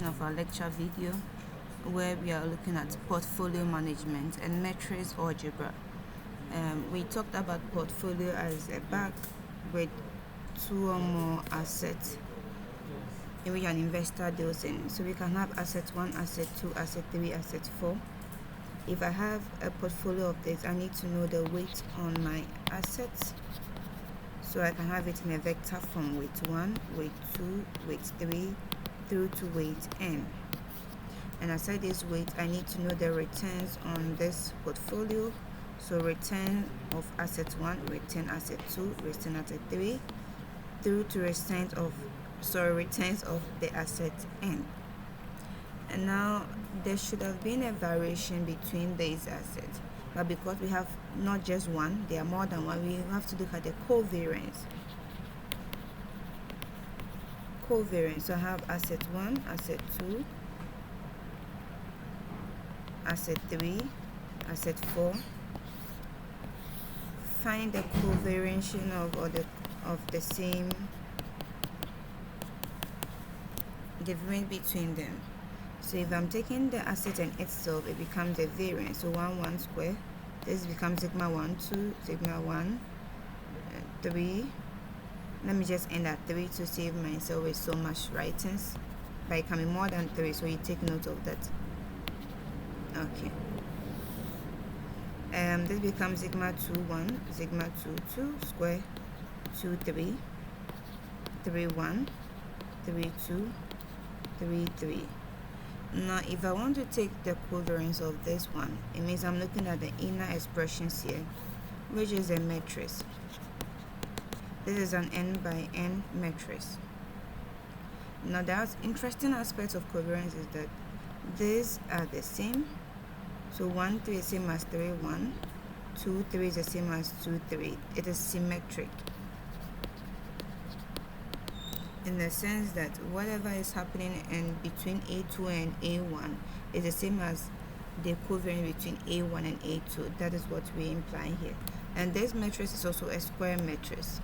section of our lecture video where we are looking at portfolio management and matrix algebra. We talked about portfolio as a bag with two or more assets in which an investor deals in. So we can have asset 1, asset 2, asset 3, asset 4. If I have a portfolio of this, I need to know the weight on my assets. So I can have it in a vector from weight 1, weight 2, weight 3, through to weight n. And aside this weight, I need to know the returns on this portfolio. So return of asset 1, return asset 2, return asset 3, through to returns of the asset n. And now there should have been a variation between these assets, but because we have not just one, there are more than one, we have to look at the covariance. So I have asset 1, asset 2, asset 3, asset 4. Find the covariance of the same difference between them. So if I'm taking the asset and itself, it becomes a variance. So 1 square. This becomes sigma 1, 2, sigma 1, 3. Let me just end at 3 to save myself with so much writings by coming more than 3. So you take note of that. Okay. This becomes sigma 2, 1, sigma 2, 2 square, 2, 3, 3, 1, 3, 2, 3, 3. Now if I want to take the covariance of this one, it means I'm looking at the inner expressions here, which is a matrix. This is an n by n matrix. Now the interesting aspect of covariance is that these are the same. So 1, 3 is the same as 3, 1, 2, 3 is the same as 2, 3. It is symmetric in the sense that whatever is happening in between A2 and A1 is the same as the covariance between A1 and A2. That is what we imply here. And this matrix is also a square matrix.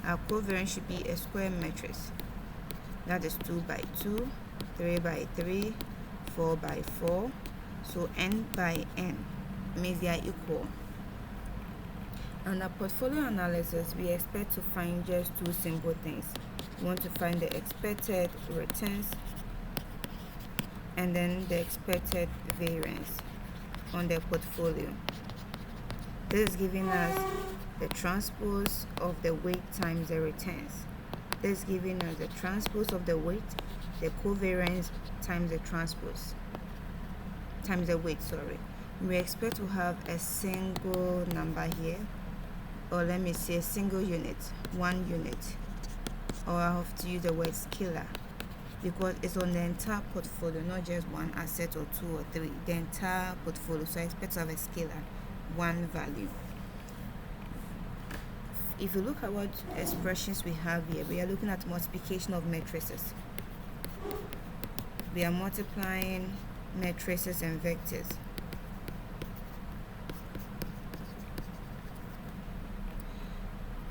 Our covariance should be a square matrix. That is 2 by 2, 3 by 3, 4 by 4. So n by n means they are equal. Under portfolio analysis, we expect to find just two simple things. We want to find the expected returns and then the expected variance on the portfolio. This is giving us the transpose of the weight times the returns. This is giving us the transpose of the weight, the covariance times the transpose, times the weight, We expect to have a single number here, or let me say a single unit, 1 unit, or I have to use the word scalar because it's on the entire portfolio, not just one asset or 2 or 3, the entire portfolio. So I expect to have a scalar, 1 value. If you look at what expressions we have here, we are looking at multiplication of matrices. We are multiplying matrices and vectors.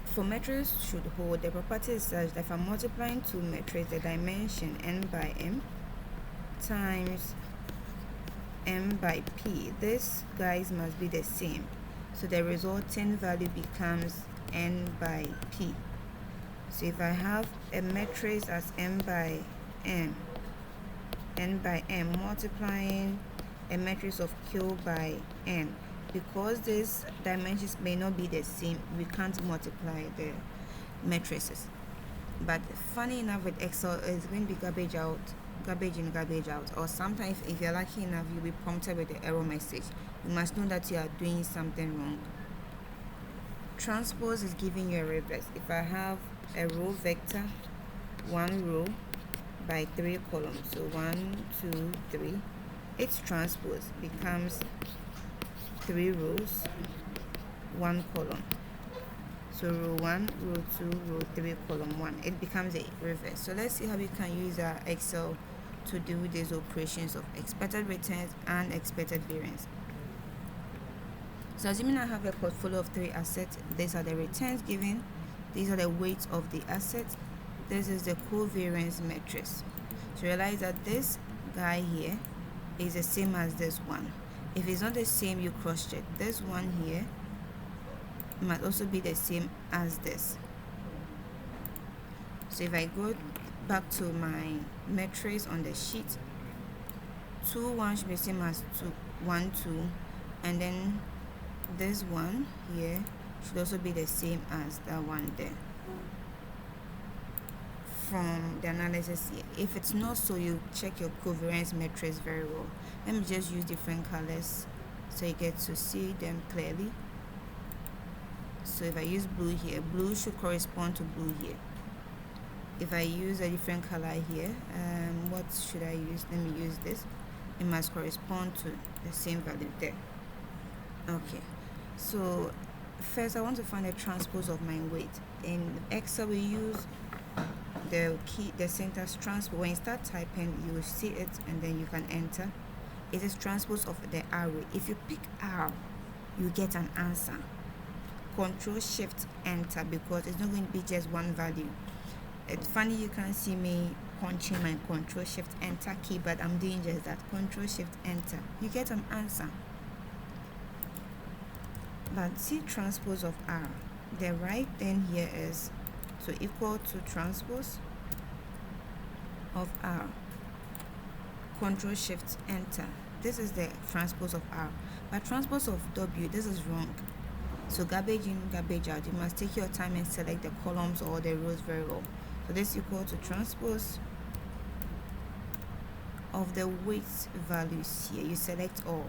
For matrix should hold, the property is such that if I'm multiplying two matrices, the dimension n by m times m by p, this guys must be the same. So the resulting value becomes n by p. So if I have a matrix as n by m multiplying a matrix of q by n, because these dimensions may not be the same, we can't multiply the matrices. But funny enough, with Excel, it's going to be garbage out, garbage in, garbage out. Or sometimes, if you're lucky enough, you'll be prompted with the error message. You must know that you are doing something wrong. Transpose is giving you a reverse. If I have a row vector, 1 row by 3 columns, so 1, 2, 3, its transpose becomes 3 rows, 1 column. So row 1, row 2, row 3, column 1. It becomes a reverse. So let's see how we can use our Excel to do these operations of expected returns and expected variance. So assuming I have a portfolio of 3 assets, these are the returns given, these are the weights of the assets, This is the covariance matrix. So realize that this guy here is the same as this one. If it's not the same, you cross check. This one here must also be the same as this. So if I go back to my matrix on the sheet, 2 1 should be the same as 2 1 2, and then this one here should also be the same as that one there. From the analysis here, if it's not so, you check your covariance matrix very well. Let me just use different colors so you get to see them clearly. So if I use blue here, blue should correspond to blue here. If I use a different color here, what should I use? Let me use this. It must correspond to the same value there. Okay, so first I want to find the transpose of my weight. In Excel we use the sentence transpose. When you start typing, you will see it and then you can enter. It is transpose of the array. If you pick R, you get an answer. Control Shift Enter, because it's not going to be just one value. It's funny you can't see me punching my Control Shift Enter key, but I'm doing just that. Control Shift Enter, you get an answer. But see transpose of R, the right thing here is to equal to transpose of R. Control Shift Enter, this is the transpose of R. But transpose of W, this is wrong. So garbage in, garbage out. You must take your time and select the columns or the rows very well. So this equal to transpose of the weight values here. You select all.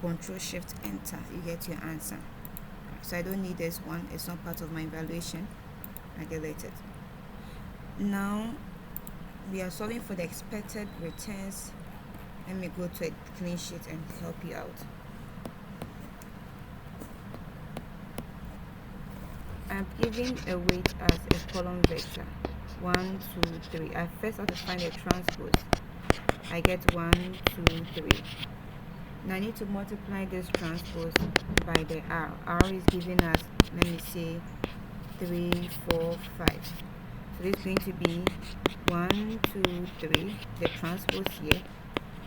Control Shift Enter, you get your answer. So I don't need this one, it's not part of my evaluation. I delete it. Now we are solving for the expected returns. Let me go to a clean sheet and help you out. I'm giving a weight as a column vector 1 2 3. I first have to find a transpose. I get 1 2 3. Now I need to multiply this transpose by the R. R is giving us, let me say, 3 4 5. So this is going to be 1 2 3, the transpose here,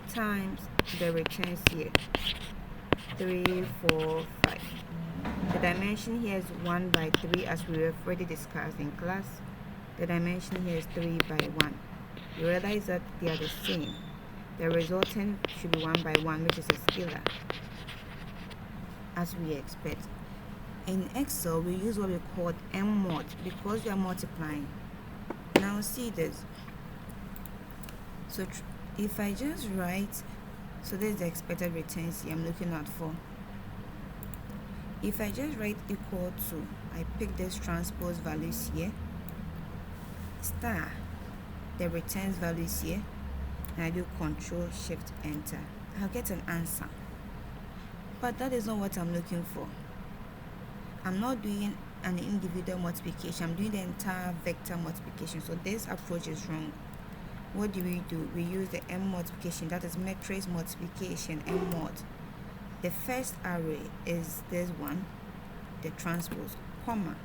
times the returns here, 3 4 5. The dimension here is 1 by 3, as we have already discussed in class. The dimension here is 3 by 1. You realize that they are the same. The resultant should be 1 by 1, which is a scalar, as we expect. In Excel, we use what we call M mod because we are multiplying. Now see this. So if I just write, so this is the expected returns here I'm looking out for. If I just write equal to, I pick this transpose values here, star the returns values here, and I do Control Shift Enter, I'll get an answer. But that is not what I'm looking for. I'm not doing an individual multiplication, I'm doing the entire vector multiplication. So this approach is wrong. What do? We use the M multiplication, that is matrix multiplication, M mod. The first array is this one, the transpose, comma.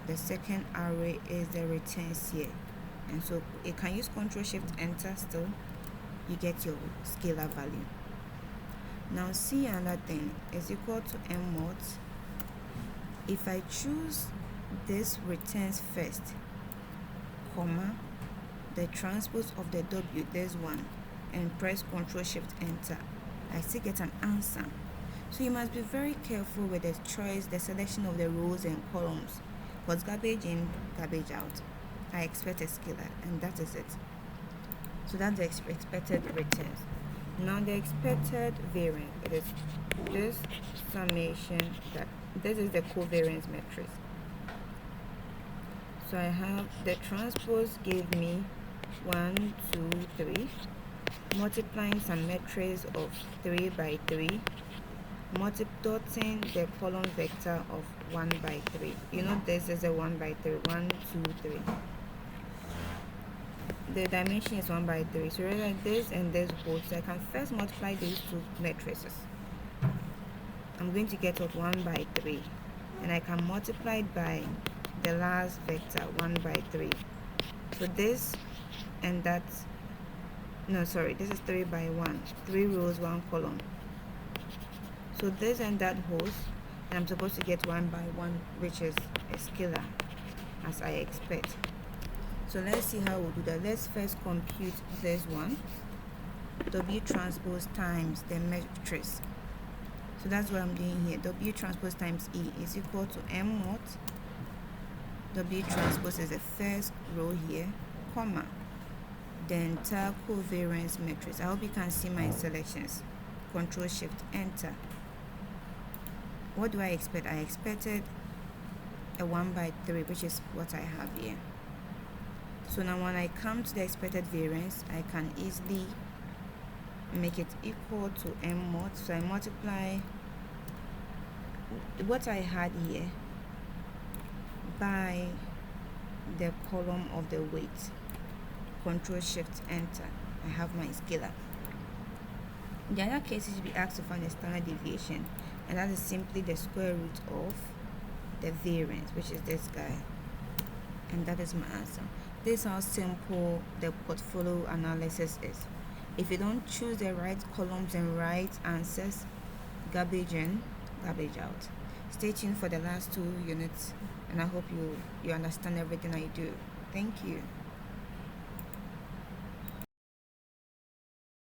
The second array is the returns here. And so you can use Control Shift Enter still, you get your scalar value. Now see another thing is equal to M mod. If I choose this returns first, comma, the transpose of the W, this one, and press Control Shift Enter, I still get an answer. So you must be very careful with the choice, the selection of the rows and columns, because garbage in, garbage out. I expect a scalar, and that is it. So that's the expected returns. Now the expected variance, it is this summation, that this is the covariance matrix. So I have the transpose gave me 1 2 3, multiplying some matrix of 3 by 3, multiplying the column vector of 1 by 3. You know this is a 1 by 3, 1 2 3. The dimension is 1 by 3. So rather this and this both, so I can first multiply these two matrices. I'm going to get out 1 by 3, and I can multiply it by the last vector 1 by 3. So this and that, no, sorry, this is 3 by 1, 3 rows, 1 column. So this and that holds, and I'm supposed to get 1 by 1, which is a scalar, as I expect. So let's see how we'll do that. Let's first compute this one, W transpose times the matrix. So that's what I'm doing here. W transpose times E is equal to M mod. W transpose is the first row here, comma, the entire covariance matrix. I hope you can see my selections. Control Shift Enter. What do I expect? I expected a 1 by 3, which is what I have here. So now when I come to the expected variance, I can easily make it equal to M mod. So I multiply what I had here by the column of the weight. Control Shift Enter. I have my scalar. In the other case, you should be asked to find the standard deviation, and that is simply the square root of the variance, which is this guy, and that is my answer. This is how simple the portfolio analysis is. If you don't choose the right columns and right answers, garbage in, garbage out. Stay tuned for the last 2 units, and I hope you understand everything I do. Thank you.